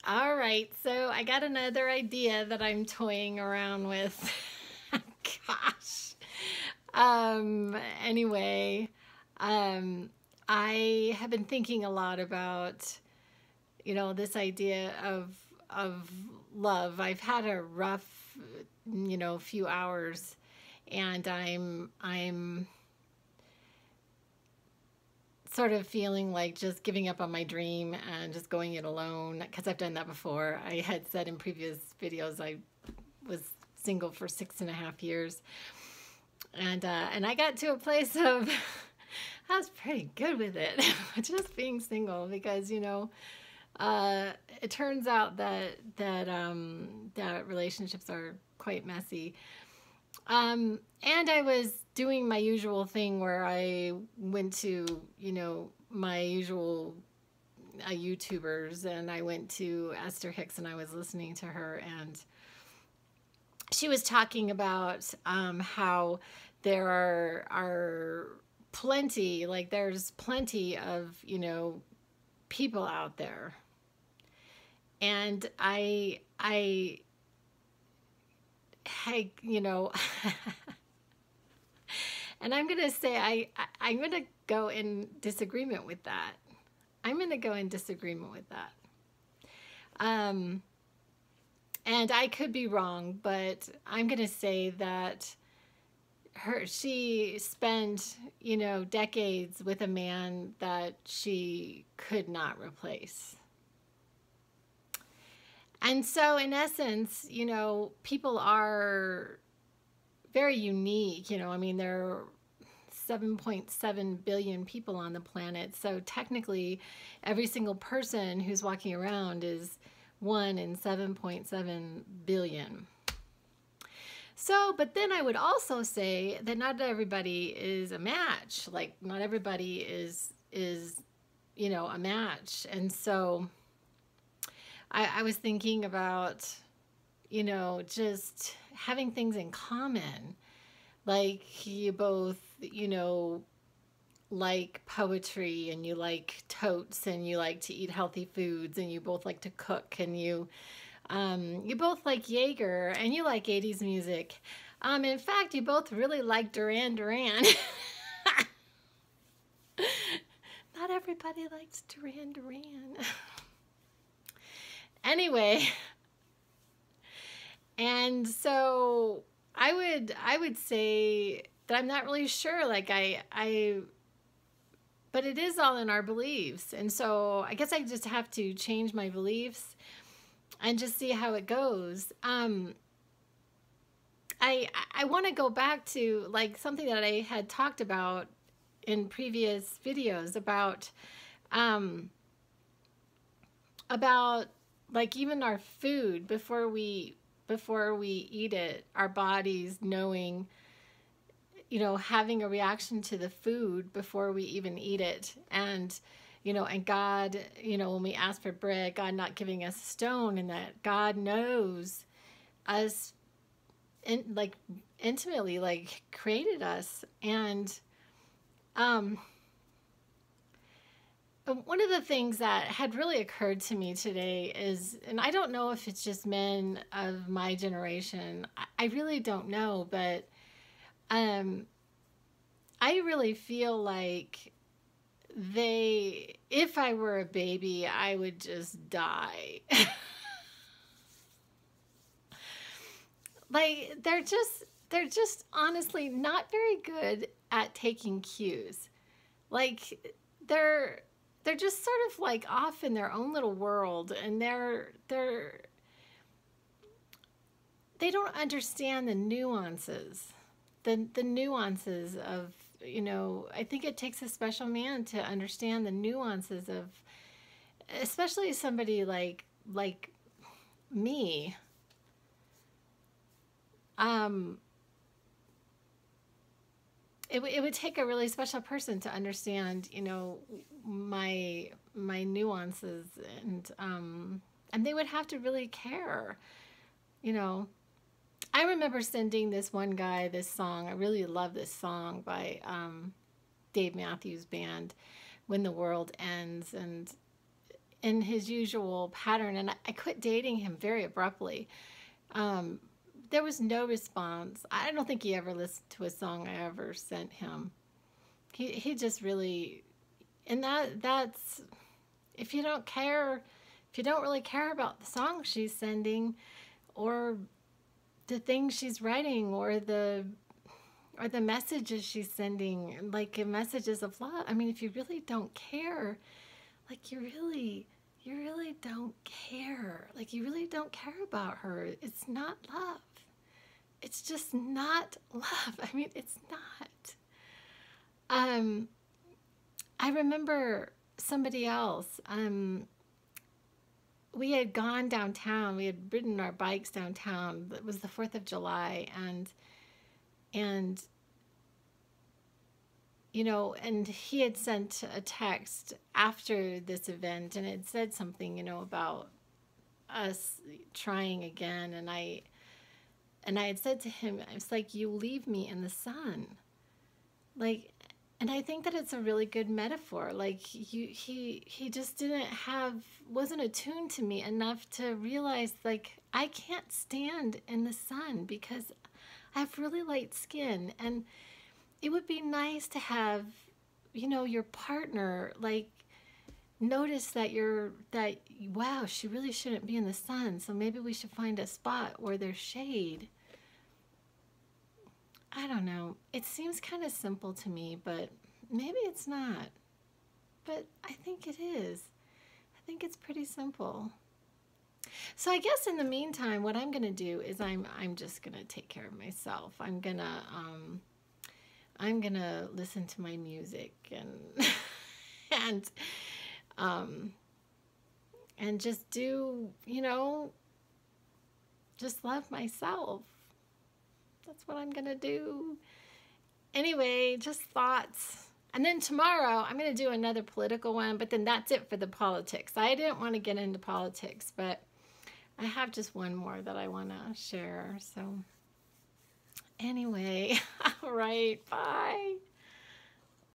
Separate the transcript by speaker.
Speaker 1: All right, so I got another idea that I'm toying around with. Gosh. Anyway, um, I have been thinking a lot about, this idea of love. I've had a rough, few hours, and I'm sort of feeling like just giving up on my dream and just going it alone because I've done that before. I had said in previous videos I was single for 6.5 years, and I got to a place of I was pretty good with it, just being single because it turns out that relationships are quite messy. And I was doing my usual thing where I went to, my usual YouTubers, and I went to Esther Hicks and I was listening to her, and she was talking about how there are plenty, like there's plenty of, people out there. And and I'm going to say I'm going to go in disagreement with that. I'm going to go in disagreement with that. And I could be wrong, but I'm going to say that she spent, decades with a man that she could not replace. And so in essence, people are very unique. I mean, there are 7.7 billion people on the planet. So technically, every single person who's walking around is 1 in 7.7 billion. So, but then I would also say that not everybody is a match. Like, not everybody is a match. And so I was thinking about, just having things in common. Like you both, like poetry, and you like totes, and you like to eat healthy foods, and you both like to cook, and you both like Jaeger, and you like 80s music. In fact, you both really like Duran Duran. Not everybody likes Duran Duran. Anyway, and so I would say that I'm not really sure. Like but it is all in our beliefs, and so I guess I just have to change my beliefs and just see how it goes. I want to go back to like something that I had talked about in previous videos about like even our food before we eat it, our bodies knowing, having a reaction to the food before we even eat it. And and God, when we ask for bread, God not giving us a stone, and that God knows us like intimately, like created us. And one of the things that had really occurred to me today is, and I don't know if it's just men of my generation, I really don't know, but I really feel like if I were a baby, I would just die. Like they're just honestly not very good at taking cues. Like they're just sort of like off in their own little world, and they don't understand the nuances. The nuances of, I think it takes a special man to understand the nuances of, especially somebody like me. It would take a really special person to understand, my nuances, and they would have to really care. I remember sending this one guy this song. I really love this song by Dave Matthews Band, "When the World Ends," and in his usual pattern, and I quit dating him very abruptly. Um, there was no response. I don't think he ever listened to a song I ever sent him. He just really, and that's if you don't care, if you don't really care about the songs she's sending, or the things she's writing, or the messages she's sending, like messages of love. I mean, if you really don't care, like you really don't care. Like you really don't care about her. It's not love. It's just not love. I mean, it's not. Um, I remember somebody else. We had gone downtown. We had ridden our bikes downtown. It was the 4th of July, and you know, and he had sent a text after this event, and it said something, you know, about us trying again, and I had said to him, it's like, you leave me in the sun. Like, and I think that it's a really good metaphor. Like he just wasn't attuned to me enough to realize, like, I can't stand in the sun because I have really light skin, and it would be nice to have, you know, your partner, like, notice that wow, she really shouldn't be in the sun, so maybe we should find a spot where there's shade. I don't know. It seems kind of simple to me, but maybe it's not. But I think it is. I think it's pretty simple. So I guess in the meantime, what I'm gonna do is I'm just gonna take care of myself. I'm gonna listen to my music and and um and just do, you know, just love myself. That's what I'm gonna do. Anyway, just thoughts. And then tomorrow I'm gonna do another political one, but then that's it for the politics. I didn't want to get into politics, but I have just one more that I want to share. So anyway, all right, bye.